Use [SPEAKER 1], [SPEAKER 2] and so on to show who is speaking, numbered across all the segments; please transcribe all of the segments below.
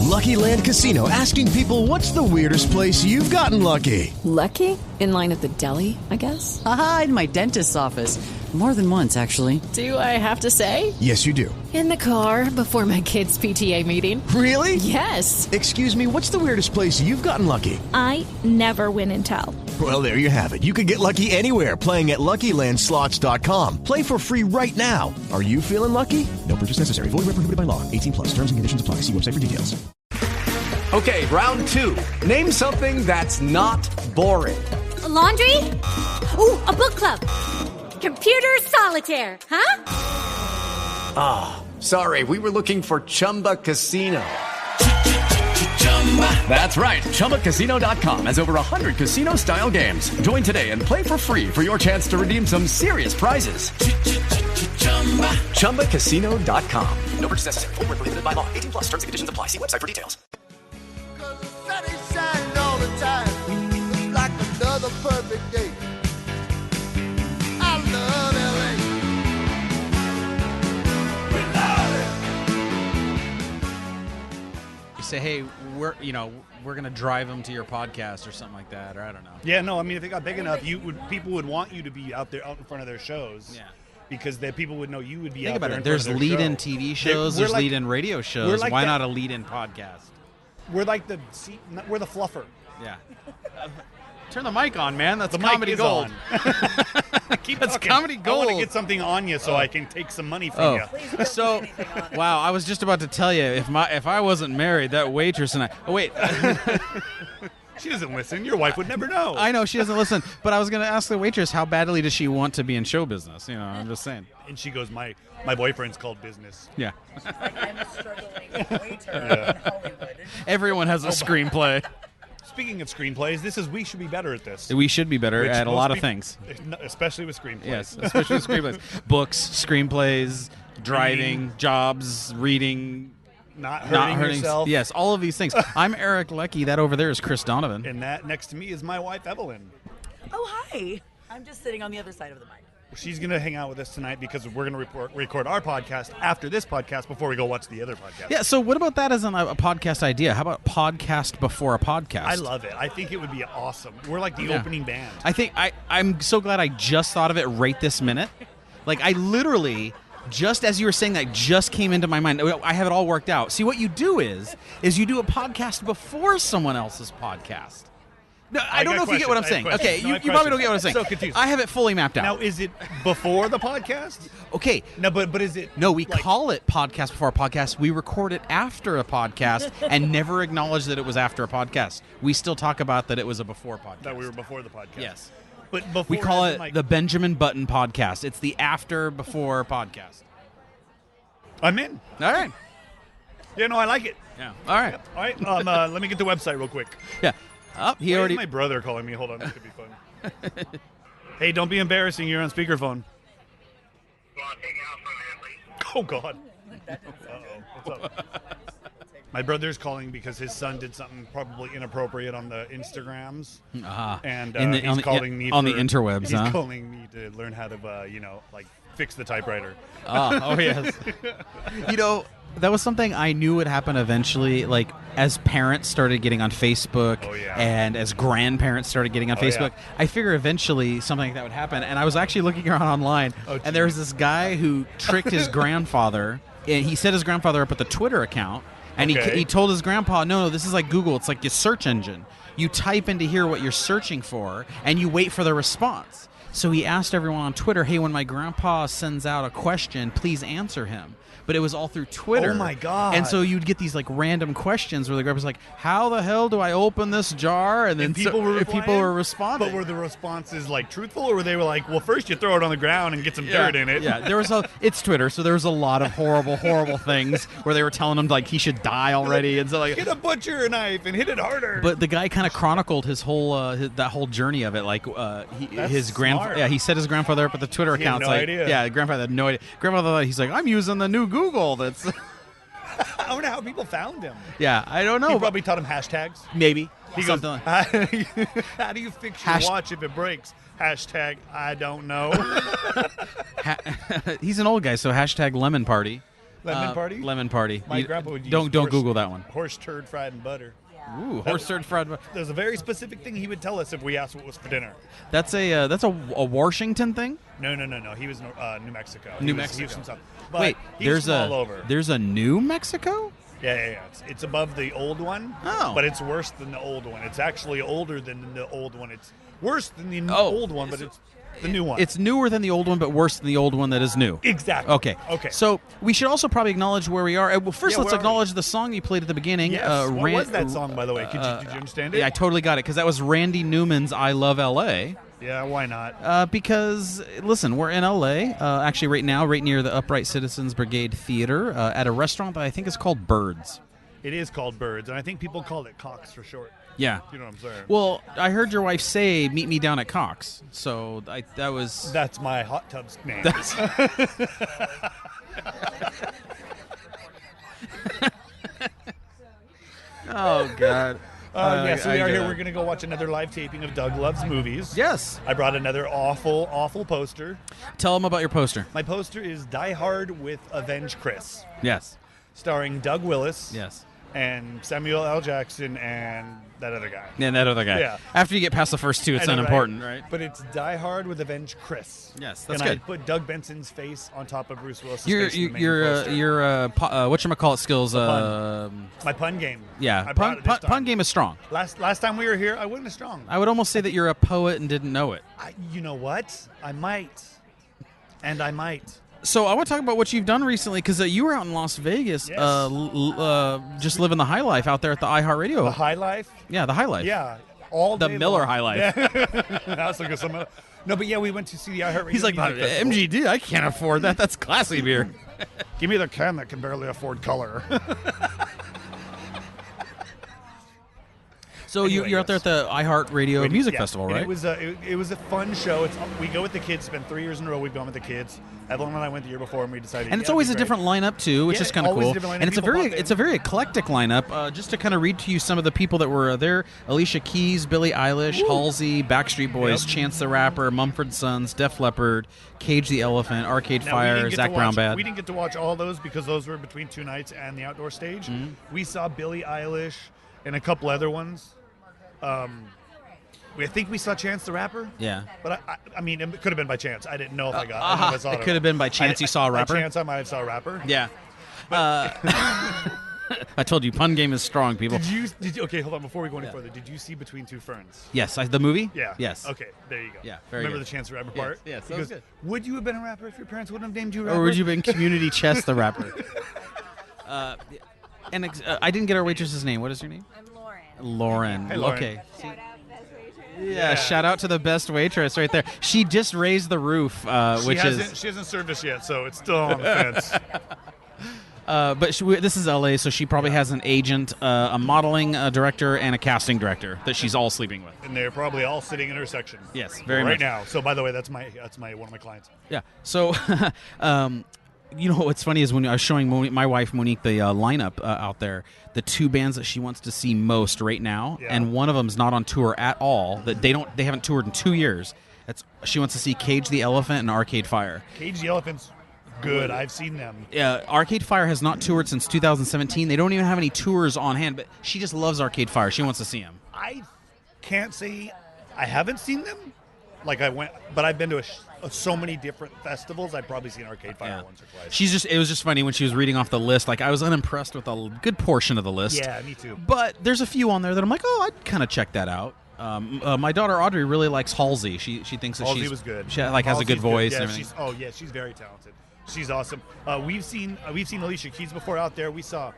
[SPEAKER 1] Lucky Land Casino, asking people, what's the weirdest place you've gotten lucky?
[SPEAKER 2] Lucky? In line at the deli, I guess?
[SPEAKER 3] Aha, in my dentist's office. More than once, actually.
[SPEAKER 2] Do I have to say?
[SPEAKER 1] Yes, you do.
[SPEAKER 2] In the car before my kids' PTA meeting.
[SPEAKER 1] Really?
[SPEAKER 2] Yes.
[SPEAKER 1] Excuse me, what's the weirdest place you've gotten lucky?
[SPEAKER 4] I never win and tell.
[SPEAKER 1] Well, there you have it. You can get lucky anywhere, playing at LuckyLandSlots.com. Play for free right now. Are you feeling lucky? No purchase necessary. Void where prohibited by law. 18 plus. Terms and conditions apply. See website for details.
[SPEAKER 5] Okay, round two. Name something that's not boring.
[SPEAKER 6] A laundry? Ooh, a book club. Computer solitaire, huh?
[SPEAKER 5] Ah, sorry, we were looking for Chumba Casino. That's right, ChumbaCasino.com has over 100 casino-style games. Join today and play for free for your chance to redeem some serious prizes. ChumbaCasino.com. No purchase necessary. Void where prohibited by law. 18 plus. Terms and conditions apply. See website for details.
[SPEAKER 7] Like another perfect day. I love LA. We love it.
[SPEAKER 8] You say, hey, we're gonna drive them to your podcast or something like that, or I don't know.
[SPEAKER 9] Yeah, no, I mean, if it got big enough, people would want you to be out in front of their shows.
[SPEAKER 8] Yeah.
[SPEAKER 9] Because then people would know you would be
[SPEAKER 8] Think
[SPEAKER 9] out
[SPEAKER 8] about
[SPEAKER 9] there.
[SPEAKER 8] it. There's lead-in
[SPEAKER 9] show.
[SPEAKER 8] TV shows. There's lead-in radio shows.
[SPEAKER 9] Like
[SPEAKER 8] Why not a lead-in podcast?
[SPEAKER 9] We're like we're the fluffer.
[SPEAKER 8] Yeah. Turn the mic on, man. That's
[SPEAKER 9] the
[SPEAKER 8] comedy gold.
[SPEAKER 9] Keep
[SPEAKER 8] That's
[SPEAKER 9] talking.
[SPEAKER 8] comedy gold.
[SPEAKER 9] I want to get something on you so I can take some money from you.
[SPEAKER 8] So, wow, I was just about to tell you, if I wasn't married, that waitress and I. Oh wait.
[SPEAKER 9] She doesn't listen. Your wife would never know.
[SPEAKER 8] I know she doesn't listen, but I was going to ask the waitress, how badly does she want to be in show business? You know, I'm just saying.
[SPEAKER 9] And she goes, my boyfriend's called business.
[SPEAKER 8] Yeah.
[SPEAKER 10] Like, I'm a struggling waiter in Hollywood.
[SPEAKER 8] Everyone has a screenplay.
[SPEAKER 9] Speaking of screenplays, we should be better at this.
[SPEAKER 8] We should be better at a lot of things.
[SPEAKER 9] Especially with screenplays.
[SPEAKER 8] Yes, especially with screenplays. Books, screenplays, driving, jobs, reading.
[SPEAKER 9] Not hurting yourself.
[SPEAKER 8] Yes, all of these things. I'm Eric Leckie. That over there is Chris Donovan.
[SPEAKER 9] And that next to me is my wife, Evelyn.
[SPEAKER 10] Oh, hi. I'm just sitting on the other side of the mic.
[SPEAKER 9] She's going to hang out with us tonight because we're going to record our podcast after this podcast before we go watch the other podcast.
[SPEAKER 8] Yeah, so what about that as a podcast idea? How about podcast before a podcast?
[SPEAKER 9] I love it. I think it would be awesome. We're like the opening band.
[SPEAKER 8] I think I'm so glad I just thought of it right this minute. Like, I literally... Just as you were saying that, just came into my mind. I have it all worked out. See, what you do is you do a podcast before someone else's podcast. No, I don't know if you get what I'm saying. Okay, you probably don't get what I'm saying.
[SPEAKER 9] So confused.
[SPEAKER 8] I have it fully mapped out.
[SPEAKER 9] Now, is it before the podcast?
[SPEAKER 8] Okay.
[SPEAKER 9] No, but is it?
[SPEAKER 8] No, we call it podcast before a podcast. We record it after a podcast and never acknowledge that it was after a podcast. We still talk about that it was a before podcast.
[SPEAKER 9] That we were before the podcast.
[SPEAKER 8] Yes.
[SPEAKER 9] But before
[SPEAKER 8] we call it the Benjamin Button podcast. It's the after-before podcast.
[SPEAKER 9] I'm in.
[SPEAKER 8] All right.
[SPEAKER 9] Yeah, no, I like it.
[SPEAKER 8] Yeah. All right.
[SPEAKER 9] Yep. All right. Let me get the website real quick.
[SPEAKER 8] Yeah. He already.
[SPEAKER 9] My brother calling me. Hold on. This could be fun. Hey, don't be embarrassing. You're on speakerphone. Oh, God. Uh-oh. What's up? My brother's calling because his son did something probably inappropriate on the Instagrams, and he's calling me
[SPEAKER 8] on the interwebs.
[SPEAKER 9] He's calling me to learn how to, fix the typewriter.
[SPEAKER 8] Oh yes. That was something I knew would happen eventually. Like as parents started getting on Facebook, and as grandparents started getting on Facebook, I figure eventually something like that would happen. And I was actually looking around online, and there was this guy who tricked his grandfather. And he set his grandfather up with a Twitter account. And he told his grandpa, no, this is like Google. It's like your search engine. You type into here what you're searching for, and you wait for the response. So he asked everyone on Twitter, hey, when my grandpa sends out a question, please answer him. But it was all through Twitter.
[SPEAKER 9] Oh, my God.
[SPEAKER 8] And so you'd get these like random questions where the grandpa's like, how the hell do I open this jar? And then people were responding.
[SPEAKER 9] But were the responses like truthful, or were they like, well, first you throw it on the ground and get some dirt in it?
[SPEAKER 8] Yeah, it's Twitter, so there was a lot of horrible things where they were telling him like he should die already. And so like,
[SPEAKER 9] get a butcher knife and hit it harder.
[SPEAKER 8] But the guy kind of chronicled his whole that whole journey of it. Like his grandfather, he set his grandfather up with the Twitter account.
[SPEAKER 9] He had no idea.
[SPEAKER 8] Yeah, grandfather had no idea. Grandfather thought, he's like, I'm using the new Google. That's.
[SPEAKER 9] I wonder how people found him.
[SPEAKER 8] Yeah, I don't know.
[SPEAKER 9] He probably taught him hashtags.
[SPEAKER 8] Maybe.
[SPEAKER 9] He goes, how do you fix your watch if it breaks? Hashtag, I don't know.
[SPEAKER 8] He's an old guy, so hashtag lemon party.
[SPEAKER 9] Lemon party?
[SPEAKER 8] Lemon party.
[SPEAKER 9] My grandpa would use
[SPEAKER 8] Don't Google that one.
[SPEAKER 9] Horse turd fried in butter.
[SPEAKER 8] Ooh, horse turd fried butter.
[SPEAKER 9] There's a very specific thing he would tell us if we asked what was for dinner.
[SPEAKER 8] That's a Washington thing?
[SPEAKER 9] No. He was New Mexico.
[SPEAKER 8] New
[SPEAKER 9] He was
[SPEAKER 8] Mexico.
[SPEAKER 9] Houston South. But
[SPEAKER 8] Wait,
[SPEAKER 9] he was all over.
[SPEAKER 8] There's a New Mexico?
[SPEAKER 9] Yeah. It's above the old one.
[SPEAKER 8] Oh.
[SPEAKER 9] But it's worse than the old one. It's actually older than the old one. It's worse than the old one, but it's the new one.
[SPEAKER 8] It's newer than the old one, but worse than the old one that is new.
[SPEAKER 9] Exactly.
[SPEAKER 8] Okay. So we should also probably acknowledge where we are. Well, first, let's acknowledge the song you played at the beginning.
[SPEAKER 9] Yes. What was that song, by the way? Did you understand it?
[SPEAKER 8] Yeah, I totally got it, because that was Randy Newman's I Love L.A.
[SPEAKER 9] Yeah, why not?
[SPEAKER 8] Because, listen, we're in L.A., actually right now, right near the Upright Citizens Brigade Theater, at a restaurant that I think is called Birds.
[SPEAKER 9] It is called Birds, and I think people call it Cox for short.
[SPEAKER 8] Yeah.
[SPEAKER 9] You know what I'm saying?
[SPEAKER 8] Well, I heard your wife say, meet me down at Cox. So
[SPEAKER 9] That's my hot tub's name.
[SPEAKER 8] Oh, God.
[SPEAKER 9] Yes, we are here. We're going to go watch another live taping of Doug Loves Movies.
[SPEAKER 8] Yes.
[SPEAKER 9] I brought another awful poster.
[SPEAKER 8] Tell them about your poster.
[SPEAKER 9] My poster is Die Hard with Avenge Chris.
[SPEAKER 8] Yes.
[SPEAKER 9] Starring Doug Willis.
[SPEAKER 8] Yes.
[SPEAKER 9] And Samuel L. Jackson and that other guy.
[SPEAKER 8] Yeah, that other guy.
[SPEAKER 9] Yeah.
[SPEAKER 8] After you get past the first two, it's
[SPEAKER 9] I know,
[SPEAKER 8] unimportant, right?
[SPEAKER 9] But it's Die Hard with Avenge Chris.
[SPEAKER 8] Yes, that's
[SPEAKER 9] and
[SPEAKER 8] good.
[SPEAKER 9] I put Doug Benson's face on top of Bruce Willis's
[SPEAKER 8] Your
[SPEAKER 9] face. in the main poster.
[SPEAKER 8] whatchamacallit skills.
[SPEAKER 9] My pun game.
[SPEAKER 8] Yeah,
[SPEAKER 9] I brought it this time.
[SPEAKER 8] pun game is strong.
[SPEAKER 9] Last time we were here, I wasn't as strong.
[SPEAKER 8] I would almost say that you're a poet and didn't know it.
[SPEAKER 9] You know what? I might. And I might.
[SPEAKER 8] So I want to talk about what you've done recently, because you were out in Las Vegas,
[SPEAKER 9] Yes.
[SPEAKER 8] just living the high life out there at the iHeartRadio.
[SPEAKER 9] The High Life?
[SPEAKER 8] Yeah, the high life.
[SPEAKER 9] Yeah. All
[SPEAKER 8] the
[SPEAKER 9] day
[SPEAKER 8] Miller
[SPEAKER 9] long.
[SPEAKER 8] High Life.
[SPEAKER 9] Yeah. That's like no, but yeah, we went to see the iHeartRadio.
[SPEAKER 8] He's like,
[SPEAKER 9] Music Festival.
[SPEAKER 8] MGD, I can't afford that. That's classy beer.
[SPEAKER 9] Give me the can that can barely afford color.
[SPEAKER 8] So
[SPEAKER 9] Anyway,
[SPEAKER 8] you're out there at the iHeartRadio Music Festival, right?
[SPEAKER 9] And it was a fun show. We go with the kids. It's been 3 years in a row we've gone with the kids. Evelyn and I went the year before, and we decided.
[SPEAKER 8] And it's always a different lineup too, which is kind of cool. And it's a very eclectic lineup. Just to kind of read to you some of the people that were there: Alicia Keys, Billie Eilish, Halsey, Backstreet Boys, Chance the Rapper, Mumford Sons, Def Leppard, Cage the Elephant, Arcade Fire, Zach Brown Band.
[SPEAKER 9] We didn't get to watch all those because those were between two nights and the outdoor stage.
[SPEAKER 8] Mm-hmm.
[SPEAKER 9] We saw Billie Eilish and a couple other ones. I think we saw Chance the Rapper.
[SPEAKER 8] Yeah.
[SPEAKER 9] But I mean, it could have been by chance. I didn't know if I got. I don't know if I saw
[SPEAKER 8] it could have been by chance you saw a rapper.
[SPEAKER 9] By chance, I might have saw a rapper.
[SPEAKER 8] Yeah. I told you, pun game is strong, people.
[SPEAKER 9] Did you? Okay, hold on. Before we go any further, did you see Between Two Ferns?
[SPEAKER 8] Yes, the movie.
[SPEAKER 9] Yeah.
[SPEAKER 8] Yes.
[SPEAKER 9] Okay, there you go.
[SPEAKER 8] Yeah. Very
[SPEAKER 9] Remember
[SPEAKER 8] good.
[SPEAKER 9] the Chance the Rapper part?
[SPEAKER 8] Yes. That was good.
[SPEAKER 9] Would you have been a rapper if your parents wouldn't have named you a rapper?
[SPEAKER 8] Or would you have been Community Chess the Rapper? I didn't get our waitress's name. What is your name?
[SPEAKER 6] I'm Lauren.
[SPEAKER 8] Lauren.
[SPEAKER 9] Hey, Lauren.
[SPEAKER 8] Okay.
[SPEAKER 6] Shout out Best Waitress.
[SPEAKER 8] Yeah, shout out to the best waitress right there. She just raised the roof,
[SPEAKER 9] she hasn't served us yet, so it's still on the fence.
[SPEAKER 8] But this is LA, so she probably has an agent, a modeling director, and a casting director that she's all sleeping with.
[SPEAKER 9] And they're probably all sitting in her section.
[SPEAKER 8] Yes, very
[SPEAKER 9] right
[SPEAKER 8] much.
[SPEAKER 9] now. So by the way, that's my one of my clients.
[SPEAKER 8] Yeah. So, you know what's funny is when I was showing my wife Monique the lineup out there, the two bands that she wants to see most right now, and one of them's not on tour at all. That they haven't toured in 2 years. She wants to see Cage the Elephant and Arcade Fire.
[SPEAKER 9] Cage the Elephant's good. I've seen them.
[SPEAKER 8] Arcade Fire has not toured since 2017. They don't even have any tours on hand, but she just loves Arcade Fire. She wants to see them.
[SPEAKER 9] I can't say I haven't seen them. Like but I've been to so many different festivals. I've probably seen Arcade Fire once or twice.
[SPEAKER 8] It was just funny when she was reading off the list. Like, I was unimpressed with a good portion of the list.
[SPEAKER 9] Yeah, me too.
[SPEAKER 8] But there's a few on there that I'm like, oh, I'd kind of check that out. My daughter Audrey really likes Halsey. She thinks that
[SPEAKER 9] Halsey was good.
[SPEAKER 8] She has a good voice.
[SPEAKER 9] Yeah,
[SPEAKER 8] and everything.
[SPEAKER 9] she's very talented. She's awesome. We've seen Alicia Keys before out there. We saw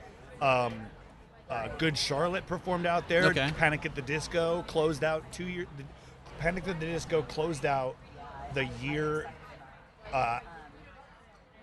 [SPEAKER 9] Good Charlotte performed out there.
[SPEAKER 8] Okay.
[SPEAKER 9] Panic at the Disco closed out 2 years. Panic at the Disco closed out the year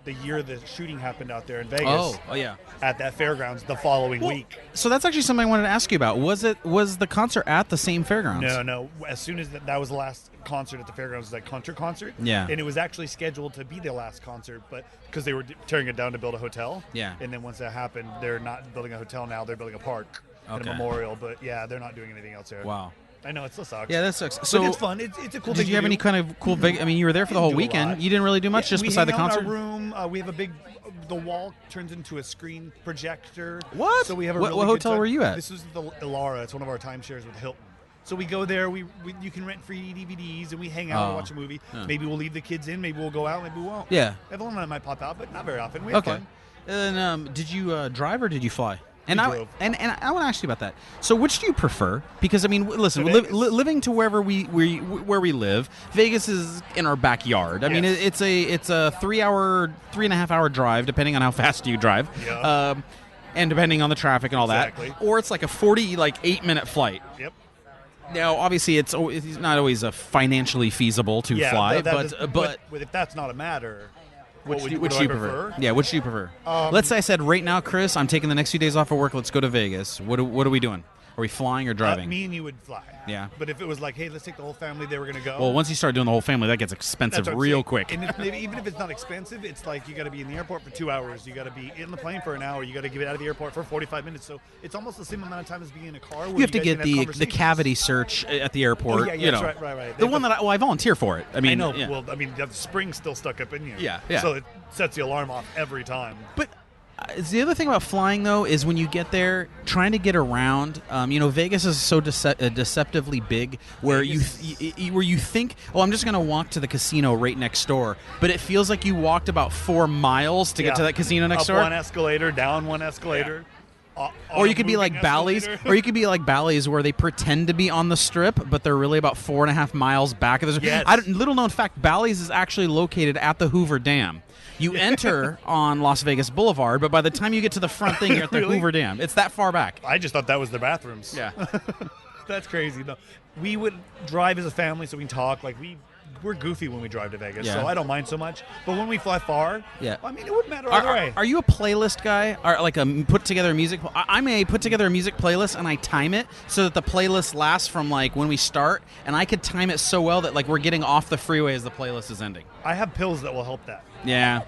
[SPEAKER 9] the shooting happened out there in Vegas.
[SPEAKER 8] Oh yeah.
[SPEAKER 9] At that fairgrounds the following week.
[SPEAKER 8] So that's actually something I wanted to ask you about. Was the concert at the same fairgrounds?
[SPEAKER 9] No. As soon as that was the last concert at the fairgrounds, that country concert.
[SPEAKER 8] Yeah.
[SPEAKER 9] And it was actually scheduled to be the last concert, but because they were tearing it down to build a hotel.
[SPEAKER 8] Yeah.
[SPEAKER 9] And then once that happened, they're not building a hotel now. They're building a park and
[SPEAKER 8] Okay.
[SPEAKER 9] a memorial. But yeah, they're not doing anything else there.
[SPEAKER 8] Wow.
[SPEAKER 9] I know, it still sucks.
[SPEAKER 8] Yeah, that sucks. So
[SPEAKER 9] but it's fun. It's a cool thing.
[SPEAKER 8] Did you have any kind of cool Vegas? I mean, you were there for the whole weekend. You didn't really do much just beside the concert?
[SPEAKER 9] We hang out in our room. We have a big... The wall turns into a screen projector.
[SPEAKER 8] What?
[SPEAKER 9] So we have a
[SPEAKER 8] what
[SPEAKER 9] really
[SPEAKER 8] hotel
[SPEAKER 9] good
[SPEAKER 8] were you at?
[SPEAKER 9] This is the Ilara. It's one of our timeshares with Hilton. So we go there. We you can rent free DVDs, and we hang out and watch a movie. Yeah. Maybe we'll leave the kids in. Maybe we'll go out. Maybe we won't.
[SPEAKER 8] Yeah.
[SPEAKER 9] Evelyn and I might pop out, but not very often. We have fun.
[SPEAKER 8] And did you drive or did you fly? And I
[SPEAKER 9] drove.
[SPEAKER 8] and I want to ask you about that. So, which do you prefer? Because I mean, listen, living to wherever we live, Vegas is in our backyard. I mean, it's a 3.5 hour drive, depending on how fast you drive, and depending on the traffic and all that. Or it's like a 8-minute flight.
[SPEAKER 9] Yep.
[SPEAKER 8] Now, obviously, it's not always financially feasible to fly, but
[SPEAKER 9] if that's not a matter.
[SPEAKER 8] Which do you prefer? Yeah, which do you prefer? Let's say I said, right now, Chris, I'm taking the next few days off of work. Let's go to Vegas. What are we doing? Are we flying or driving?
[SPEAKER 9] Me and you would fly.
[SPEAKER 8] Yeah.
[SPEAKER 9] But if it was like, hey, let's take the whole family, they were going to go.
[SPEAKER 8] Well, once you start doing the whole family, that gets expensive real quick.
[SPEAKER 9] And even if it's not expensive, it's like you got to be in the airport for 2 hours. You got to be in the plane for an hour. You got to get out of the airport for 45 minutes. So it's almost the same amount of time as being in a car.
[SPEAKER 8] You have to get the cavity search at the airport.
[SPEAKER 9] Right.
[SPEAKER 8] The one that I volunteer for it. I mean,
[SPEAKER 9] I know. Yeah. Well, I mean, the spring's still stuck up in you.
[SPEAKER 8] Yeah.
[SPEAKER 9] So it sets the alarm off every time.
[SPEAKER 8] But the other thing about flying, though, is when you get there, trying to get around. Vegas is so deceptively big, where you think, oh, I'm just going to walk to the casino right next door, but it feels like you walked about 4 miles to get to that casino next door.
[SPEAKER 9] Up one escalator, down one escalator.
[SPEAKER 8] Or you could be like Bally's, where they pretend to be on the Strip, but they're really about 4.5 miles back of the Strip.
[SPEAKER 9] Yes.
[SPEAKER 8] Little known fact, Bally's is actually located at the Hoover Dam. You enter on Las Vegas Boulevard, but by the time you get to the front thing, you're at the Hoover Dam. It's that far back.
[SPEAKER 9] I just thought that was the bathrooms.
[SPEAKER 8] Yeah.
[SPEAKER 9] That's crazy. No, we would drive as a family so we can talk. Like, we're goofy when we drive to Vegas, so I don't mind so much. But when we fly far, I mean, it wouldn't matter either way.
[SPEAKER 8] Are you a playlist guy? Or like a put-together music? I may put together a music playlist, and I time it so that the playlist lasts from, like, when we start, and I could time it so well that, like, we're getting off the freeway as the playlist is ending.
[SPEAKER 9] I have pills that will help that.
[SPEAKER 8] Yeah.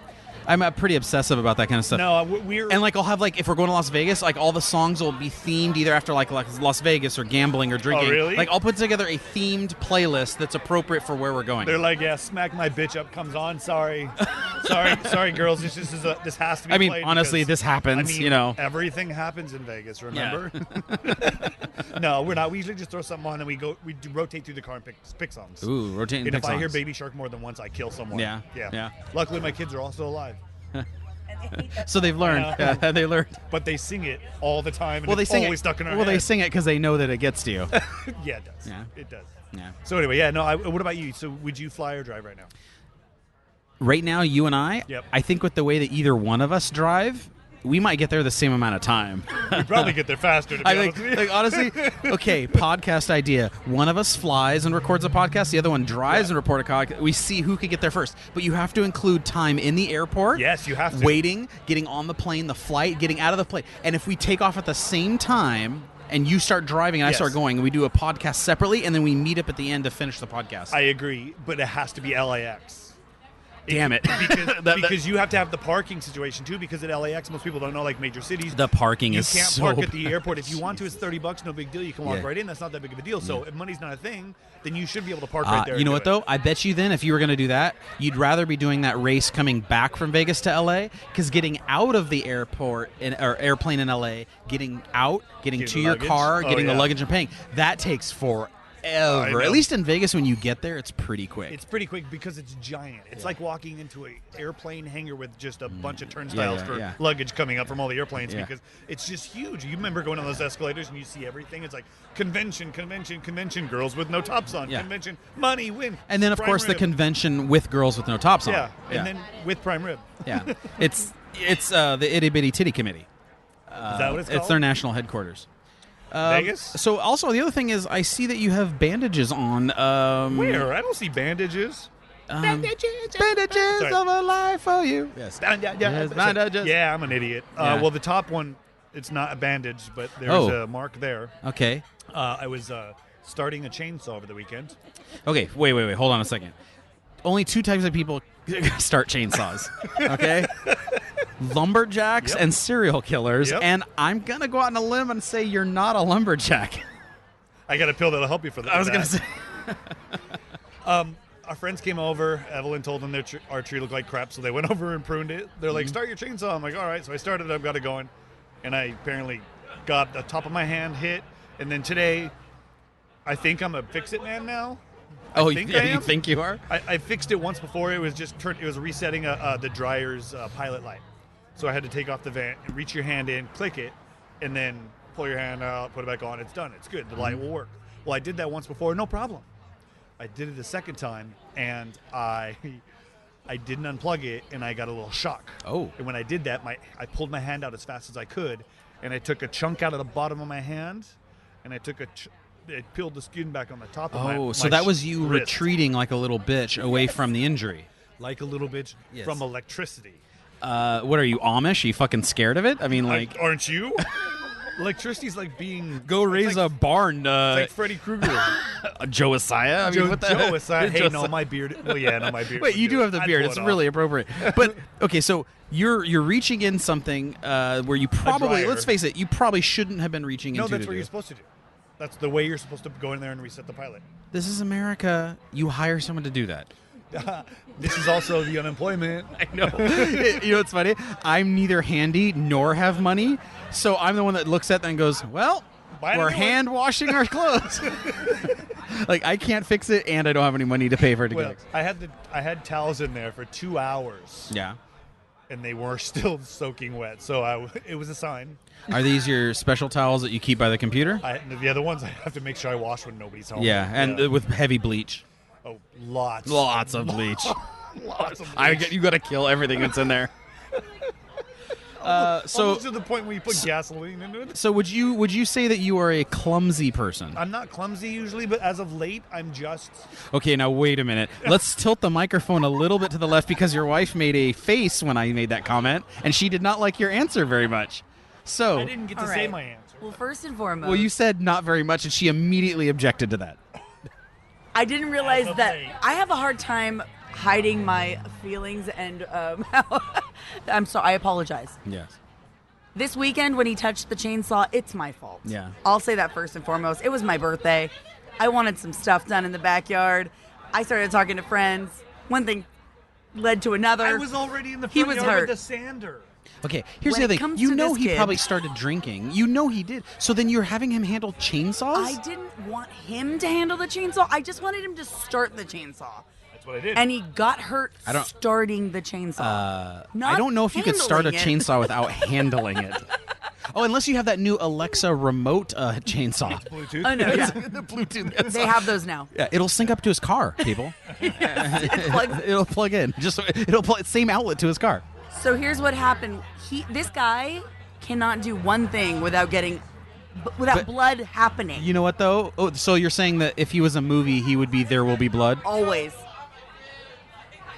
[SPEAKER 8] I'm pretty obsessive about that kind of stuff.
[SPEAKER 9] No, we're...
[SPEAKER 8] And, like, I'll have, like, if we're going to Las Vegas, like, all the songs will be themed either after, like Las Vegas or gambling or drinking.
[SPEAKER 9] Oh, really?
[SPEAKER 8] Like, I'll put together a themed playlist that's appropriate for where we're going.
[SPEAKER 9] They're like, yeah, Smack My Bitch Up comes on. Sorry, girls. This has to be
[SPEAKER 8] played. Honestly, this happens,
[SPEAKER 9] Everything happens in Vegas, remember? Yeah. No, we're not. We usually just throw something on and we rotate through the car and pick songs.
[SPEAKER 8] Ooh, rotating and pick songs.
[SPEAKER 9] If I hear Baby Shark more than once, I kill someone.
[SPEAKER 8] Yeah.
[SPEAKER 9] Luckily, my kids are also alive.
[SPEAKER 8] So they've learned. Yeah, they learned.
[SPEAKER 9] But they sing it all the time, and it's always stuck in our head.
[SPEAKER 8] They sing it because they know that it gets to you.
[SPEAKER 9] Yeah, it does.
[SPEAKER 8] Yeah.
[SPEAKER 9] It does.
[SPEAKER 8] Yeah.
[SPEAKER 9] So anyway, what about you? So would you fly or drive right now?
[SPEAKER 8] Right now, you and I, I think with the way that either one of us drive, we might get there the same amount of time.
[SPEAKER 9] We'd probably get there faster, to be honest with you.
[SPEAKER 8] Honestly, okay, podcast idea. One of us flies and records a podcast. The other one drives and records a podcast. We see who could get there first. But you have to include time in the airport.
[SPEAKER 9] Yes, you have to.
[SPEAKER 8] Waiting, getting on the plane, the flight, getting out of the plane. And if we take off at the same time and you start driving and I start going, and we do a podcast separately, and then we meet up at the end to finish the podcast.
[SPEAKER 9] I agree, but it has to be LAX.
[SPEAKER 8] Damn it.
[SPEAKER 9] Because you have to have the parking situation, too, because at LAX, most people don't know, like major cities.
[SPEAKER 8] The parking is so
[SPEAKER 9] You can't park at the airport. If you want to, it's $30, no big deal. You can walk right in. That's not that big of a deal. So if money's not a thing, then you should be able to park right there.
[SPEAKER 8] You know what, though? I bet you then, if you were going to do that, you'd rather be doing that race coming back from Vegas to L.A., because getting out of the airport or airplane in L.A., getting out, getting to your car, getting the luggage and paying, that takes forever. At least in Vegas, when you get there, it's pretty quick.
[SPEAKER 9] It's pretty quick because it's giant. It's like walking into an airplane hangar with just a bunch of turnstiles for luggage coming up from all the airplanes because it's just huge. You remember going on those escalators and you see everything. It's like convention, girls with no tops on, convention, money, win.
[SPEAKER 8] And then, of course, the convention with girls with no tops on.
[SPEAKER 9] And then with prime rib.
[SPEAKER 8] Yeah. It's the Itty Bitty Titty Committee.
[SPEAKER 9] Is that what it's called?
[SPEAKER 8] It's their national headquarters.
[SPEAKER 9] Vegas?
[SPEAKER 8] So also the other thing is I see that you have bandages on.
[SPEAKER 9] Where? I don't see bandages.
[SPEAKER 8] Bandages of a life for you.
[SPEAKER 9] Yes. Bandages. Yeah, I'm an idiot. Well, the top one, it's not a bandage, but there's a mark there.
[SPEAKER 8] Okay.
[SPEAKER 9] I was starting a chainsaw over the weekend.
[SPEAKER 8] Okay, wait. Hold on a second. Only 2 types of people start chainsaws. Okay? Lumberjacks and serial killers, and I'm going to go out on a limb and say you're not a lumberjack.
[SPEAKER 9] I got a pill that'll help you for that.
[SPEAKER 8] I was going to say.
[SPEAKER 9] Our friends came over. Evelyn told them our tree looked like crap, so they went over and pruned it. They're like, start your chainsaw. I'm like, all right. So I started it. I've got it going. And I apparently got the top of my hand hit. And then today, I think I'm a fix-it man now.
[SPEAKER 8] You think you are?
[SPEAKER 9] I fixed it once before. It was just it was resetting the dryer's pilot light. So I had to take off the vent and reach your hand in, click it, and then pull your hand out, put it back on. It's done. It's good. The light will work. Well, I did that once before. No problem. I did it the second time, and I didn't unplug it, and I got a little shock.
[SPEAKER 8] Oh.
[SPEAKER 9] And when I did that, I pulled my hand out as fast as I could, and I took a chunk out of the bottom of my hand, and I took it peeled the skin back on the top of my
[SPEAKER 8] so that was you
[SPEAKER 9] wrist.
[SPEAKER 8] retreating like a little bitch away from the injury.
[SPEAKER 9] Like a little bitch from electricity.
[SPEAKER 8] What are you, Amish? Are you fucking scared of it? I mean, like...
[SPEAKER 9] Aren't you? Electricity's like being...
[SPEAKER 8] Go raise a barn.
[SPEAKER 9] It's like Freddy Krueger.
[SPEAKER 8] Josiah? I mean, what the
[SPEAKER 9] Josiah. Hey, no, my beard... Well, yeah, no, my beard.
[SPEAKER 8] Wait, you do have the beard. It's really appropriate. But, okay, so you're reaching in something where you probably... Let's face it, you probably shouldn't have been reaching into.
[SPEAKER 9] No, that's what you're supposed to do. That's the way you're supposed to go in there and reset the pilot.
[SPEAKER 8] This is America. You hire someone to do that.
[SPEAKER 9] This is also the unemployment.
[SPEAKER 8] I know. You know what's funny? I'm neither handy nor have money, so I'm the one that looks at that and goes, well, we're hand washing our clothes. Like, I can't fix it, and I don't have any money to pay for it to get fixed.
[SPEAKER 9] I had towels in there for 2 hours.
[SPEAKER 8] Yeah.
[SPEAKER 9] And they were still soaking wet, so it was a sign.
[SPEAKER 8] Are these your special towels that you keep by the computer?
[SPEAKER 9] The other ones I have to make sure I wash when nobody's home.
[SPEAKER 8] Yeah, and with heavy bleach.
[SPEAKER 9] Oh, lots
[SPEAKER 8] of bleach.
[SPEAKER 9] Lots of bleach.
[SPEAKER 8] You got to kill everything that's in there.
[SPEAKER 9] Almost to the point where you put gasoline into it.
[SPEAKER 8] So would you say that you are a clumsy person?
[SPEAKER 9] I'm not clumsy usually, but as of late, I'm just...
[SPEAKER 8] Okay, now wait a minute. Let's tilt the microphone a little bit to the left because your wife made a face when I made that comment, and she did not like your answer very much. So
[SPEAKER 9] I didn't get to say my answer.
[SPEAKER 10] Well, first and foremost...
[SPEAKER 8] Well, you said not very much, and she immediately objected to that.
[SPEAKER 10] I didn't realize that I have a hard time hiding my feelings, and I'm sorry. I apologize.
[SPEAKER 8] Yes.
[SPEAKER 10] This weekend when he touched the chainsaw, it's my fault.
[SPEAKER 8] Yeah.
[SPEAKER 10] I'll say that first and foremost. It was my birthday. I wanted some stuff done in the backyard. I started talking to friends. One thing led to another.
[SPEAKER 9] I was already in the front yard with the sander.
[SPEAKER 8] Okay, here's the other thing. You know he probably started drinking. You know he did. So then you're having him handle chainsaws?
[SPEAKER 10] I didn't want him to handle the chainsaw. I just wanted him to start the chainsaw.
[SPEAKER 9] That's what I did.
[SPEAKER 10] And he got hurt starting the chainsaw.
[SPEAKER 8] I don't know if you could start a chainsaw without handling it. Oh, unless you have that new Alexa remote chainsaw.
[SPEAKER 9] Bluetooth.
[SPEAKER 10] Oh, no, yeah.
[SPEAKER 8] The Bluetooth.
[SPEAKER 10] They have those now.
[SPEAKER 8] Yeah, it'll sync up to his car, people. It'll plug in. It'll plug same outlet to his car.
[SPEAKER 10] So here's what happened. This guy cannot do one thing without blood happening.
[SPEAKER 8] You know what, though? Oh, so you're saying that if he was a movie, he would be There Will Be Blood?
[SPEAKER 10] Always.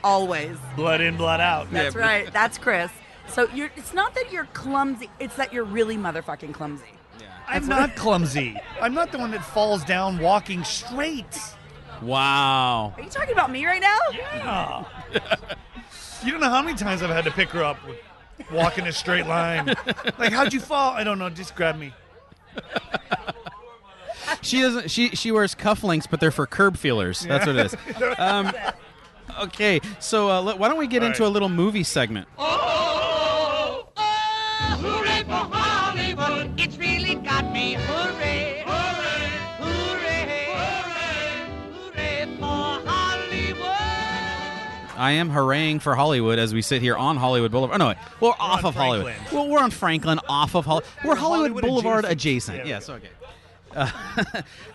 [SPEAKER 10] Always.
[SPEAKER 9] Blood in, blood out.
[SPEAKER 10] That's right. That's Chris. So it's not that you're clumsy. It's that you're really motherfucking clumsy.
[SPEAKER 9] Yeah. I'm not clumsy. I'm not the one that falls down walking straight.
[SPEAKER 8] Wow.
[SPEAKER 10] Are you talking about me right now?
[SPEAKER 9] Yeah. You don't know how many times I've had to pick her up walking a straight line. Like, how'd you fall? I don't know. Just grab me.
[SPEAKER 8] She doesn't. She wears cufflinks, but they're for curb feelers. That's what it is. Okay, so why don't we get into a little movie segment?
[SPEAKER 11] Oh, hooray for Hollywood! It's really got me. Hooray, hooray, hooray, hooray for Hollywood!
[SPEAKER 8] I am hurraying for Hollywood as we sit here on Hollywood Boulevard. Oh, no, we're off of Hollywood. Well, we're on Franklin, off of Hollywood. We're Hollywood Boulevard adjacent. Yes, okay.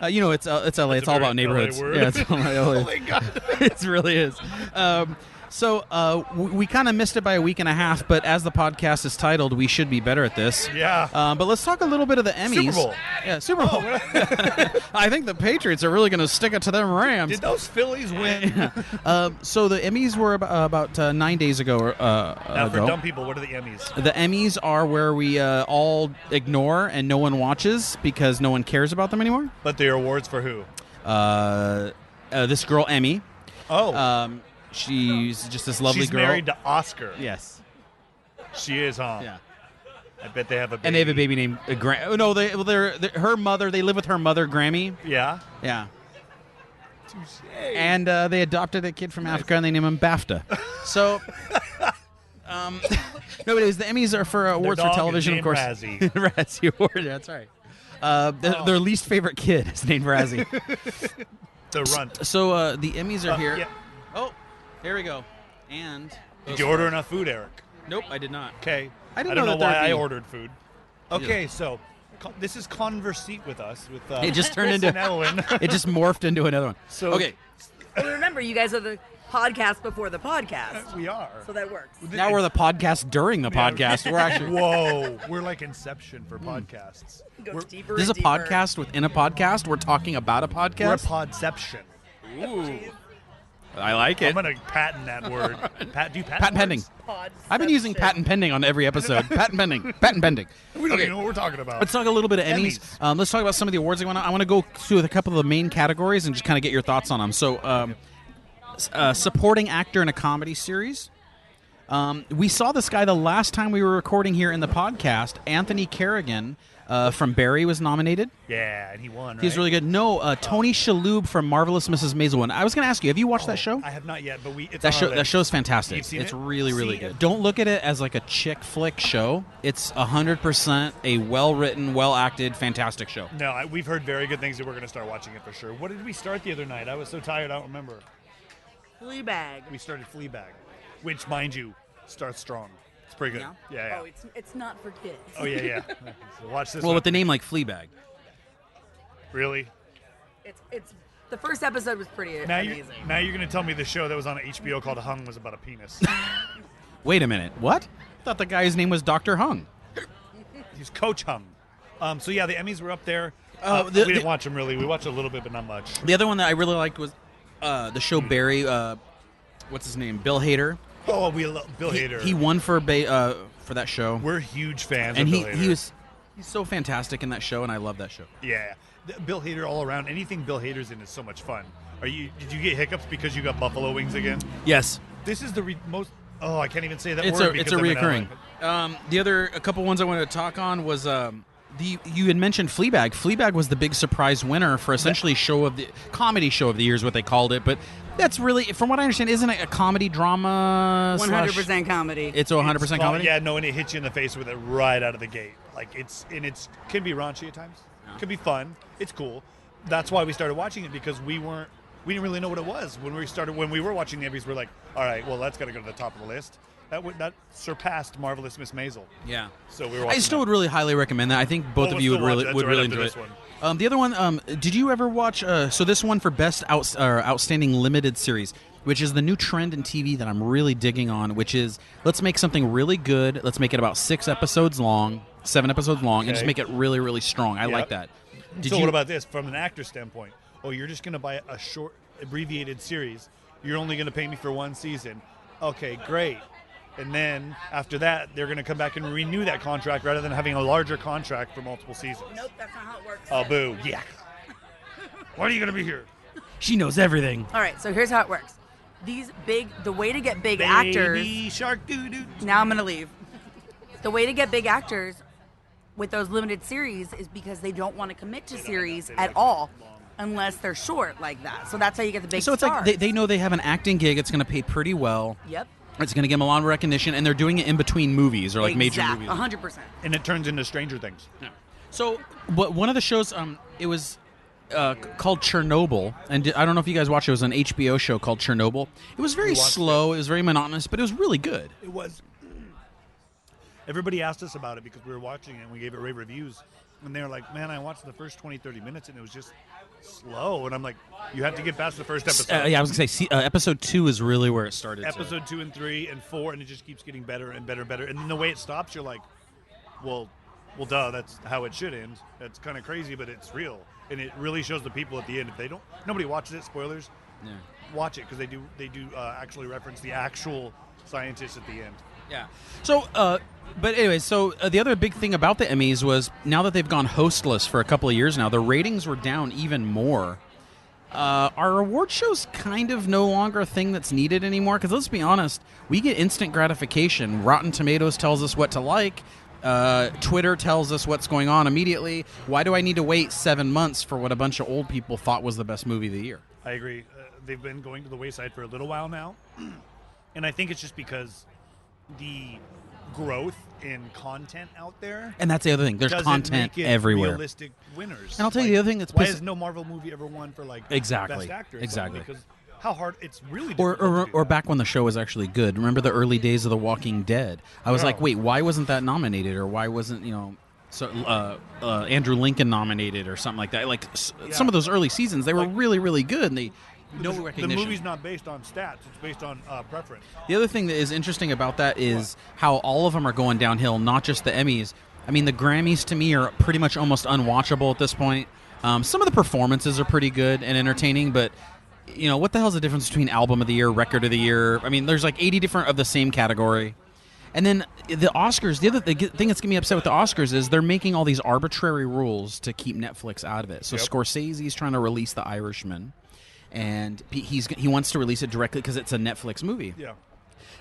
[SPEAKER 8] You know, it's LA. It's all about neighborhoods. Yeah, it's all about LA.
[SPEAKER 9] Oh my God.
[SPEAKER 8] It really is. So we kind of missed it by a week and a half, but as the podcast is titled, we should be better at this.
[SPEAKER 9] Yeah.
[SPEAKER 8] But let's talk a little bit of the Emmys.
[SPEAKER 9] Super Bowl.
[SPEAKER 8] Yeah, Super Bowl. I think the Patriots are really going to stick it to them Rams.
[SPEAKER 9] Did those Phillies win?
[SPEAKER 8] So the Emmys were about 9 days ago.
[SPEAKER 9] Now, for dumb people, what are the Emmys?
[SPEAKER 8] The Emmys are where we all ignore and no one watches because no one cares about them anymore.
[SPEAKER 9] But they're awards for who?
[SPEAKER 8] This girl, Emmy.
[SPEAKER 9] Oh.
[SPEAKER 8] She's just this lovely girl.
[SPEAKER 9] She's married to Oscar.
[SPEAKER 8] Yes.
[SPEAKER 9] She is, huh?
[SPEAKER 8] Yeah.
[SPEAKER 9] I bet they have a baby.
[SPEAKER 8] And they have a baby named no, they're her mother. They live with her mother, Grammy.
[SPEAKER 9] Yeah?
[SPEAKER 8] Yeah.
[SPEAKER 9] Touché.
[SPEAKER 8] And they adopted a kid from Africa, and they named him BAFTA. So, no, but the Emmys are for awards for television, of course.
[SPEAKER 9] Razzie.
[SPEAKER 8] Razzie Award, that's right. Their least favorite kid is named Razzie.
[SPEAKER 9] The runt.
[SPEAKER 8] So the Emmys are here.
[SPEAKER 9] Yeah.
[SPEAKER 8] Oh, here we go. And
[SPEAKER 9] did you order enough food, Eric?
[SPEAKER 8] Nope, I did not.
[SPEAKER 9] Okay.
[SPEAKER 8] I
[SPEAKER 9] don't know why I ordered food. Okay, so this is Conversate with us. With
[SPEAKER 8] it just turned into
[SPEAKER 9] Evelyn.
[SPEAKER 8] It just morphed into another one.
[SPEAKER 9] So
[SPEAKER 8] okay.
[SPEAKER 10] Well, remember, you guys are the podcast before the podcast.
[SPEAKER 9] We are.
[SPEAKER 10] So that works.
[SPEAKER 8] Now we're the podcast during the podcast. We're actually
[SPEAKER 9] whoa. We're like Inception for podcasts.
[SPEAKER 10] Deeper
[SPEAKER 8] this is a podcast within a podcast. We're talking about a podcast.
[SPEAKER 9] We're a podception.
[SPEAKER 8] Ooh. I like it.
[SPEAKER 9] I'm going to patent that word.
[SPEAKER 8] Patent pending. I've been using patent pending on every episode. Patent pending. Patent pending.
[SPEAKER 9] We don't even know what we're talking about.
[SPEAKER 8] Let's talk a little bit of Emmys. Let's talk about some of the awards. I want to go through a couple of the main categories and just kind of get your thoughts on them. So, supporting actor in a comedy series. We saw this guy the last time we were recording here in the podcast. Anthony Carrigan from Barry was nominated.
[SPEAKER 9] Yeah, and he won, right?
[SPEAKER 8] He's really good. No, Tony Shalhoub from Marvelous Mrs. Maisel won. I was going to ask you, have you watched that show?
[SPEAKER 9] I have not yet, but it's
[SPEAKER 8] that show's fantastic.
[SPEAKER 9] You've seen
[SPEAKER 8] it's
[SPEAKER 9] it?
[SPEAKER 8] really, really good. Don't look at it as like a chick flick show. It's 100% a well-written, well-acted, fantastic show.
[SPEAKER 9] No, we've heard very good things, and we're going to start watching it for sure. What did we start the other night? I was so tired, I don't remember.
[SPEAKER 10] Fleabag.
[SPEAKER 9] We started Fleabag, which, mind you, starts strong. It's pretty good. Yeah.
[SPEAKER 10] Oh, it's not for kids.
[SPEAKER 9] Oh, yeah. So watch this
[SPEAKER 8] Well,
[SPEAKER 9] one.
[SPEAKER 8] with the name like Fleabag.
[SPEAKER 9] Really?
[SPEAKER 10] It's the first episode was pretty amazing.
[SPEAKER 9] Now you're going to tell me the show that was on HBO called Hung was about a penis.
[SPEAKER 8] Wait a minute. What? I thought the guy's name was Dr. Hung.
[SPEAKER 9] He's Coach Hung. So, yeah, the Emmys were up there. We didn't watch them, really. We watched a little bit, but not much.
[SPEAKER 8] The other one that I really liked was the show Barry. What's his name? Bill Hader.
[SPEAKER 9] Oh, we love Bill Hader.
[SPEAKER 8] He won for that show.
[SPEAKER 9] We're huge fans
[SPEAKER 8] and
[SPEAKER 9] of Bill Hader.
[SPEAKER 8] He's so fantastic in that show, and I love that show.
[SPEAKER 9] Yeah. Bill Hader all around. Anything Bill Hader's in is so much fun. Did you get hiccups because you got buffalo wings again?
[SPEAKER 8] Yes.
[SPEAKER 9] This is the most... Oh, I can't even say that
[SPEAKER 8] it's
[SPEAKER 9] word.
[SPEAKER 8] It's a reoccurring. A couple ones I wanted to talk on was... you had mentioned Fleabag. Fleabag was the big surprise winner for essentially comedy show of the year is what they called it. But that's really, from what I understand, isn't it a comedy drama?
[SPEAKER 10] 100% comedy.
[SPEAKER 8] It's 100% comedy?
[SPEAKER 9] Yeah, no, and it hits you in the face with it right out of the gate. Like it's can be raunchy at times. Yeah. Can be fun. It's cool. That's why we started watching it, because we didn't really know what it was when we were watching the Emmys. We're like, all right, well, that's got to go to the top of the list. That surpassed Marvelous Miss Maisel.
[SPEAKER 8] Yeah.
[SPEAKER 9] So we were.
[SPEAKER 8] I still would really highly recommend that. I think both of you would really enjoy it. The other one, did you ever watch? So this one for best outstanding limited series, which is the new trend in TV that I'm really digging on. Which is, let's make something really good. Let's make it about 7 episodes long, and just make it really, really strong. I like that.
[SPEAKER 9] What about this from an actor standpoint? Oh, you're just going to buy a short, abbreviated series. You're only going to pay me for 1 season. Okay, great. And then after that, they're going to come back and renew that contract rather than having a larger contract for multiple seasons.
[SPEAKER 10] Nope, that's not how it works.
[SPEAKER 9] Oh, boo. Yeah. Why are you going to be here?
[SPEAKER 8] She knows everything.
[SPEAKER 10] All right, so here's how it works. The way to get big actors.
[SPEAKER 9] Baby shark doo-doo.
[SPEAKER 10] Now I'm going to leave. The way to get big actors with those limited series is because they don't want to commit to series at all unless they're short like that. So that's how you get the big stars.
[SPEAKER 8] So it's like they know they have an acting gig. It's going to pay pretty well.
[SPEAKER 10] Yep.
[SPEAKER 8] It's going to give them a lot of recognition, and they're doing it in between movies or like major movies.
[SPEAKER 10] 100%.
[SPEAKER 9] And it turns into Stranger Things.
[SPEAKER 8] Yeah. So, one of the shows, it was called Chernobyl, and I don't know if you guys watched it. It was an HBO show called Chernobyl. It was very slow. It was very monotonous, but it was really good.
[SPEAKER 9] It was. Everybody asked us about it because we were watching it, and we gave it rave reviews. And they were like, man, I watched the first 20, 30 minutes, and it was just slow. And I'm like, you have to get past the first episode.
[SPEAKER 8] Yeah, I was going to say, episode 2 is really where it started.
[SPEAKER 9] Episode 2 and 3 and 4, and it just keeps getting better and better and better. And then the way it stops, you're like, well, duh, that's how it should end. That's kind of crazy, but it's real. And it really shows the people at the end. If nobody watches it, spoilers, watch it, because they do actually reference the actual scientists at the end.
[SPEAKER 8] Yeah. So, but anyway, the other big thing about the Emmys was now that they've gone hostless for a couple of years now, the ratings were down even more. Are award shows kind of no longer a thing that's needed anymore? Because let's be honest, we get instant gratification. Rotten Tomatoes tells us what to like. Twitter tells us what's going on immediately. Why do I need to wait 7 months for what a bunch of old people thought was the best movie of the year?
[SPEAKER 9] I agree. They've been going to the wayside for a little while now. And I think it's just because the growth in content out there.
[SPEAKER 8] And that's the other thing. There's content
[SPEAKER 9] make it
[SPEAKER 8] everywhere.
[SPEAKER 9] Realistic winners.
[SPEAKER 8] And I'll tell you the other thing that's
[SPEAKER 9] why has no Marvel movie ever won for best actor?
[SPEAKER 8] Exactly.
[SPEAKER 9] Because how hard it's really difficult
[SPEAKER 8] or back when the show was actually good. Remember the early days of The Walking Dead? I was like, wait, why wasn't that nominated, or why wasn't Andrew Lincoln nominated or something like that? Like some of those early seasons, they were really, really good, and they no recognition.
[SPEAKER 9] The movie's not based on stats; it's based on preference.
[SPEAKER 8] The other thing that is interesting about that is how all of them are going downhill, not just the Emmys. I mean, the Grammys to me are pretty much almost unwatchable at this point. Some of the performances are pretty good and entertaining, but what the hell's the difference between album of the year, record of the year? I mean, there's like 80 different of the same category. And then the Oscars, the other thing that's getting me upset with the Oscars is they're making all these arbitrary rules to keep Netflix out of it. So Scorsese's trying to release The Irishman, and he wants to release it directly because it's a Netflix movie.
[SPEAKER 9] Yeah.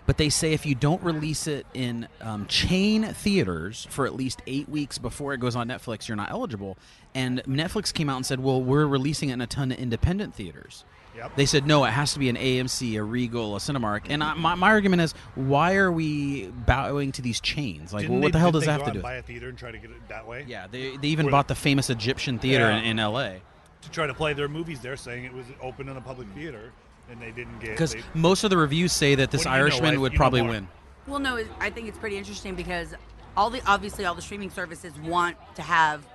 [SPEAKER 8] But they say if you don't release it in chain theaters for at least 8 weeks before it goes on Netflix, you're not eligible. And Netflix came out and said, well, we're releasing it in a ton of independent theaters.
[SPEAKER 9] Yep.
[SPEAKER 8] They said, no, it has to be an AMC, a Regal, a Cinemark. And my argument is, why are we bowing to these chains? Like, what the hell does that have to do?
[SPEAKER 9] Buy a theater and try to get it that way?
[SPEAKER 8] Yeah, they even bought the famous Egyptian theater in L.A.
[SPEAKER 9] to try to play their movies there, saying it was open in a public theater, and they didn't get.
[SPEAKER 8] Because most of the reviews say that this Irishman would probably win.
[SPEAKER 10] Well, no, I think it's pretty interesting because obviously all the streaming services want to have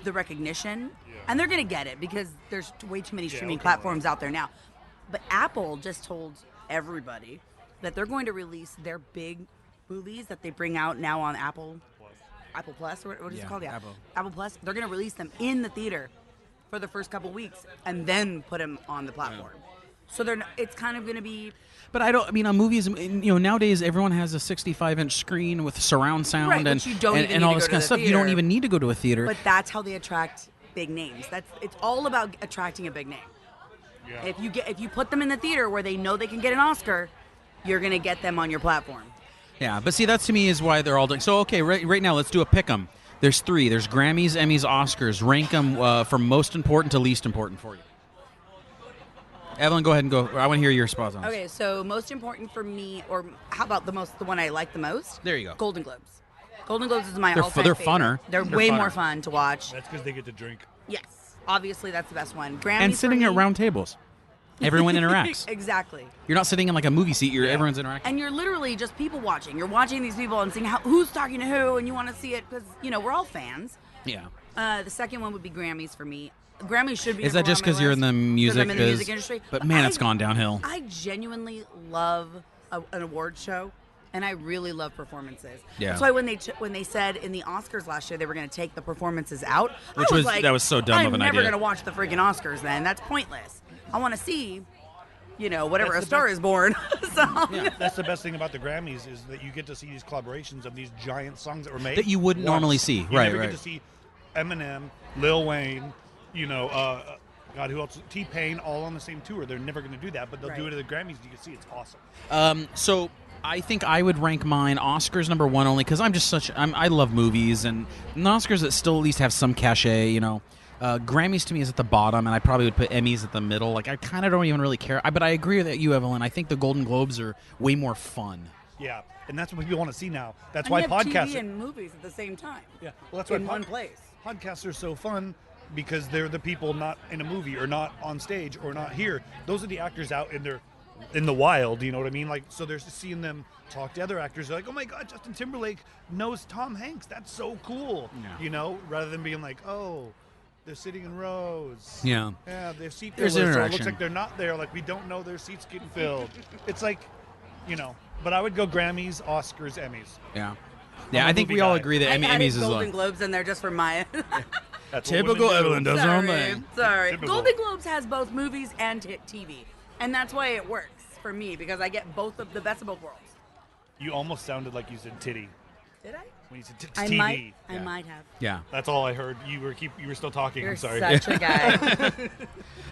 [SPEAKER 10] the recognition, and they're going to get it because there's way too many streaming platforms out there now. But Apple just told everybody that they're going to release their big movies that they bring out now on Apple Plus, or what is it called? Yeah, Apple Plus. They're going to release them in the theater for the first couple weeks and then put them on the platform. So it's kind of going to be.
[SPEAKER 8] But on movies, nowadays everyone has a 65-inch screen with surround sound and all this kind of stuff. You don't even need to go to a theater.
[SPEAKER 10] But that's how they attract big names. It's all about attracting a big name. Yeah. If you put them in the theater where they know they can get an Oscar, you're going to get them on your platform.
[SPEAKER 8] Yeah, but see, that to me is why they're all doing. So okay, right now let's do a pick 'em. There's 3. There's Grammys, Emmys, Oscars. Rank them from most important to least important for you. Evelyn, go ahead and go. I want to hear your spots on this.
[SPEAKER 10] Okay, so most important for me, or how about the one I like the most?
[SPEAKER 8] There you go.
[SPEAKER 10] Golden Globes. Golden Globes is my all-time
[SPEAKER 8] They're
[SPEAKER 10] favorite.
[SPEAKER 8] funner.
[SPEAKER 10] They're way more fun to watch.
[SPEAKER 9] That's because they get to drink.
[SPEAKER 10] Yes, obviously that's the best one. Grammys
[SPEAKER 8] and sitting at round tables. Everyone interacts.
[SPEAKER 10] Exactly.
[SPEAKER 8] You're not sitting in like a movie seat. Everyone's interacting.
[SPEAKER 10] And you're literally just people watching. You're watching these people and seeing who's talking to who, and you want to see it because, we're all fans.
[SPEAKER 8] Yeah.
[SPEAKER 10] The second one would be Grammys for me. Grammys should be.
[SPEAKER 8] Is that just because you're in the music
[SPEAKER 10] industry?
[SPEAKER 8] But man, it's gone downhill.
[SPEAKER 10] I genuinely love an award show, and I really love performances.
[SPEAKER 8] Yeah.
[SPEAKER 10] That's why when they said in the Oscars last year they were going to take the performances out,
[SPEAKER 8] that was so dumb of an idea.
[SPEAKER 10] I'm never going to watch the freaking Oscars. Then that's pointless. I want to see, whatever A Star Is Born.
[SPEAKER 9] That's the best thing about the Grammys is that you get to see these collaborations of these giant songs that were made
[SPEAKER 8] that you wouldn't normally see.
[SPEAKER 9] You never get to see Eminem, Lil Wayne. God, who else? T-Pain, all on the same tour. They're never going to do that, but they'll do it at the Grammys. You can see it's awesome.
[SPEAKER 8] So I think I would rank mine Oscars number 1 only because I love movies, and the Oscars that still at least have some cachet. Grammys to me is at the bottom, and I probably would put Emmys at the middle. Like I kind of don't even really care. But I agree with you, Evelyn. I think the Golden Globes are way more fun.
[SPEAKER 9] Yeah, and that's what people want to see now. That's
[SPEAKER 10] and
[SPEAKER 9] why
[SPEAKER 10] you have
[SPEAKER 9] podcasts
[SPEAKER 10] TV and movies at the same time.
[SPEAKER 9] Yeah, well, that's why
[SPEAKER 10] in one place.
[SPEAKER 9] Podcasts are so fun because they're the people not in a movie or not on stage or not here. Those are the actors out in the wild. You know what I mean? Like, so they're seeing them talk to other actors. They're like, oh my God, Justin Timberlake knows Tom Hanks. That's so cool. Yeah. Rather than being like, oh, they're sitting in rows.
[SPEAKER 8] Yeah.
[SPEAKER 9] Yeah, their seat
[SPEAKER 8] There's
[SPEAKER 9] fillers, so it
[SPEAKER 8] interaction.
[SPEAKER 9] looks like they're not there. Like we don't know their seats getting filled. It's like, But I would go Grammys, Oscars, Emmys.
[SPEAKER 8] Yeah. Yeah, I think we all agree that Emmys is
[SPEAKER 10] Golden Globes in there just for my.
[SPEAKER 8] Typical Evelyn does her own thing.
[SPEAKER 10] Sorry.
[SPEAKER 9] Typical.
[SPEAKER 10] Golden Globes has both movies and TV. And that's why it works for me, because I get both of the best of both worlds.
[SPEAKER 9] You almost sounded like you said titty.
[SPEAKER 10] Did I?
[SPEAKER 9] When you said
[SPEAKER 10] TV.
[SPEAKER 9] I
[SPEAKER 10] might have.
[SPEAKER 8] Yeah.
[SPEAKER 9] That's all I heard. You were still talking.
[SPEAKER 10] You're
[SPEAKER 9] I'm sorry.
[SPEAKER 10] such a guy.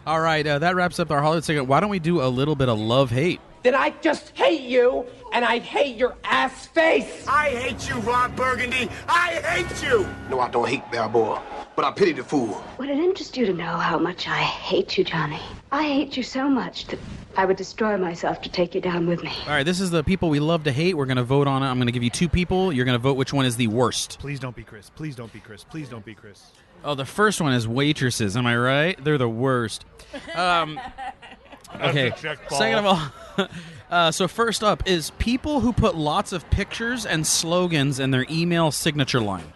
[SPEAKER 8] All right, that wraps up our Hollywood segment. Why don't we do a little bit of love-hate?
[SPEAKER 11] then I just hate you, and I hate your ass face.
[SPEAKER 12] I hate you, Ron Burgundy. I hate you. No, I don't hate Balboa, but I pity the fool.
[SPEAKER 13] Would it interest you to know how much I hate you, Johnny? I hate you so much that I would destroy myself to take you down with me.
[SPEAKER 8] All right, this is the people we love to hate. We're going to vote on it. I'm going to give you 2 people. You're going to vote which one is the worst.
[SPEAKER 9] Please don't be Chris. Please don't be Chris. Please don't be Chris.
[SPEAKER 8] Oh, the first one is waitresses. Am I right? They're the worst. Okay. Second of all, so first up is people who put lots of pictures and slogans in their email signature line.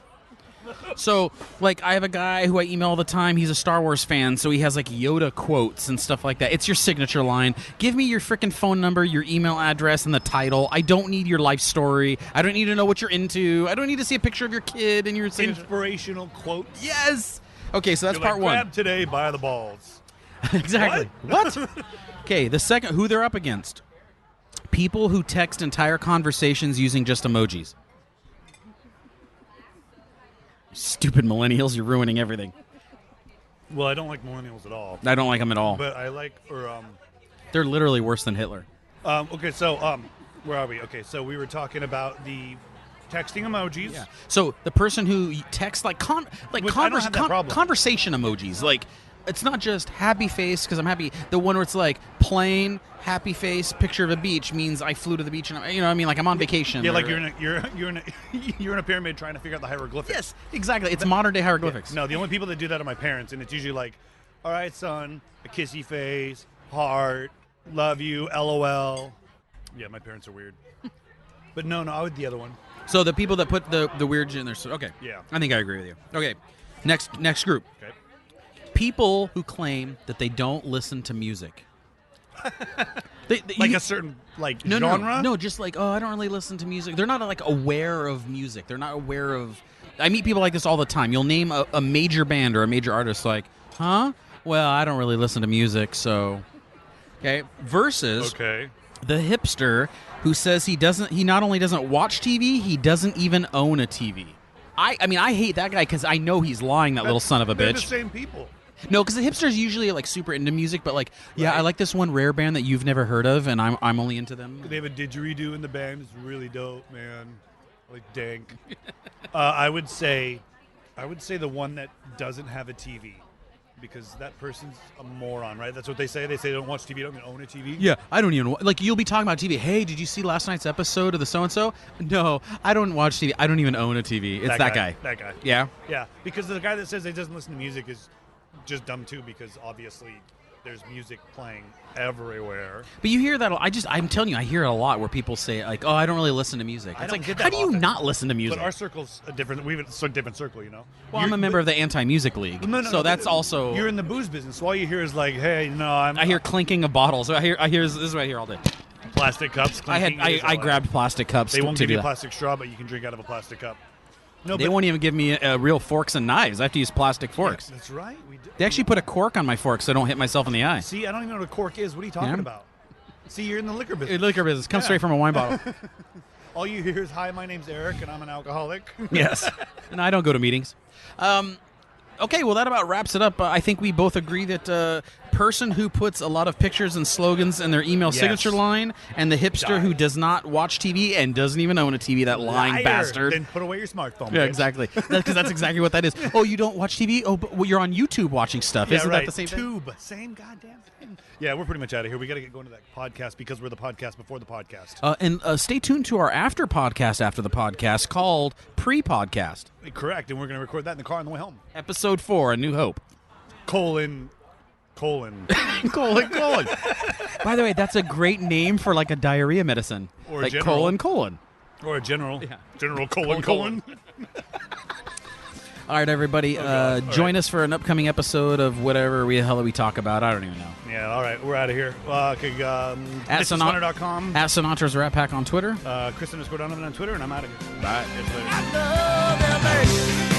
[SPEAKER 8] So, like, I have a guy who I email all the time. He's a Star Wars fan, so he has, like, Yoda quotes and stuff like that. It's your signature line. Give me your freaking phone number, your email address, and the title. I don't need your life story. I don't need to know what you're into. I don't need to see a picture of your kid in your signature.
[SPEAKER 9] Inspirational quotes.
[SPEAKER 8] Yes! Okay, so that's
[SPEAKER 9] You're
[SPEAKER 8] part
[SPEAKER 9] like,
[SPEAKER 8] one.
[SPEAKER 9] Grab today by the balls.
[SPEAKER 8] Exactly. What? Okay, the second, who they're up against. People who text entire conversations using just emojis. Stupid millennials, you're ruining everything.
[SPEAKER 9] Well, I don't like millennials at all.
[SPEAKER 8] I don't like them at all.
[SPEAKER 9] But I like,
[SPEAKER 8] They're literally worse than Hitler.
[SPEAKER 9] Okay, so, where are we? Okay, so we were talking about the texting emojis.
[SPEAKER 8] Yeah. So the person who texts conversation emojis, like, it's not just happy face because I'm happy. The one where it's like plain happy face picture of a beach means I flew to the beach and you know what I mean, like I'm on vacation.
[SPEAKER 9] Yeah, like you're in a pyramid trying to figure out the hieroglyphics.
[SPEAKER 8] Yes, exactly. It's modern day hieroglyphics.
[SPEAKER 9] Yeah. No, the only people that do that are my parents, and it's usually like, all right, son, a kissy face, heart, love you, LOL. Yeah, my parents are weird. But no, I would the other one.
[SPEAKER 8] So the people that put the weird in there. Okay.
[SPEAKER 9] Yeah.
[SPEAKER 8] I think I agree with you. Okay. Next group.
[SPEAKER 9] Okay.
[SPEAKER 8] People who claim that they don't listen to music.
[SPEAKER 9] A certain genre?
[SPEAKER 8] No, just like, I don't really listen to music. They're not like aware of music. They're not aware of. I meet people like this all the time. You'll name a major band or a major artist, like, huh? Well, I don't really listen to music, so. Okay. Versus.
[SPEAKER 9] Okay.
[SPEAKER 8] The hipster who says he not only doesn't watch TV, he doesn't even own a TV. I mean, I hate that guy because I know he's lying, that little son of a
[SPEAKER 9] They're
[SPEAKER 8] bitch.
[SPEAKER 9] the same people.
[SPEAKER 8] No, because the hipster's usually like super into music, but like, yeah, I like this one rare band that you've never heard of, and I'm only into them.
[SPEAKER 9] They have a didgeridoo in the band. It's really dope, man. Like dank. I would say the one that doesn't have a TV, because that person's a moron, right? That's what they say. They say they don't watch TV, don't even own a TV.
[SPEAKER 8] Yeah, I don't even like. You'll be talking about TV. Hey, did you see last night's episode of the so and so? No, I don't watch TV. I don't even own a TV. It's that guy.
[SPEAKER 9] That guy.
[SPEAKER 8] Yeah.
[SPEAKER 9] Yeah, because the guy that says he doesn't listen to music is just dumb too, because obviously there's music playing everywhere.
[SPEAKER 8] But you hear that. I'm telling you, I hear it a lot where people say like, "Oh, I don't really listen to music." It's like, how do you not listen to music?
[SPEAKER 9] But our circle's a different. We have a different circle, you know.
[SPEAKER 8] Well, I'm a member of the anti-music league, so that's also.
[SPEAKER 9] You're in the booze business, so all you hear is like, "Hey, no, I
[SPEAKER 8] hear clinking of bottles. I hear this is what I hear all day.
[SPEAKER 9] Plastic cups.
[SPEAKER 8] I grabbed plastic cups.
[SPEAKER 9] They won't
[SPEAKER 8] to
[SPEAKER 9] give you a
[SPEAKER 8] do
[SPEAKER 9] plastic straw, but you can drink out of a plastic cup. No,
[SPEAKER 8] they won't even give me real forks and knives. I have to use plastic forks.
[SPEAKER 9] Yeah, that's right.
[SPEAKER 8] They actually put a cork on my fork so I don't hit myself in the eye.
[SPEAKER 9] See, I don't even know what a cork is. What are you talking about? See, you're in the liquor business.
[SPEAKER 8] Liquor business. Comes straight from a wine bottle.
[SPEAKER 9] All you hear is, "Hi, my name's Eric, and I'm an alcoholic."
[SPEAKER 8] Yes. And I don't go to meetings. Okay, well, that about wraps it up. I think we both agree that person who puts a lot of pictures and slogans in their email signature line, and the hipster who does not watch TV and doesn't even own a TV, that lying bastard.
[SPEAKER 9] Then put away your smartphone.
[SPEAKER 8] Yeah,
[SPEAKER 9] bitch.
[SPEAKER 8] Exactly. Because that's exactly what that is. Oh, you don't watch TV? Oh, but you're on YouTube watching stuff.
[SPEAKER 9] Yeah,
[SPEAKER 8] Isn't
[SPEAKER 9] right.
[SPEAKER 8] that the same thing?
[SPEAKER 9] Tube. Same goddamn thing. Yeah, we're pretty much out of here. We got to get going to that podcast because we're the podcast before the podcast.
[SPEAKER 8] And stay tuned to our after podcast after the podcast called Pre-Podcast.
[SPEAKER 9] Correct, and we're going to record that in the car on the way home.
[SPEAKER 8] Episode 4, A New Hope.
[SPEAKER 9] Colon.
[SPEAKER 8] colon. By the way, that's a great name for like a diarrhea medicine.
[SPEAKER 9] Or
[SPEAKER 8] like
[SPEAKER 9] a general.
[SPEAKER 8] colon.
[SPEAKER 9] Or a general. Yeah. General colon.
[SPEAKER 8] All right, everybody. Join us for an upcoming episode of whatever the hell we talk about. I don't even know.
[SPEAKER 9] Yeah, all right. We're out of here.
[SPEAKER 8] At
[SPEAKER 9] Sinatra.com.
[SPEAKER 8] At Sinatra's Rat Pack on Twitter.
[SPEAKER 9] Chris_Donovan on Twitter, and I'm out of here.
[SPEAKER 8] Bye.
[SPEAKER 9] I love LA.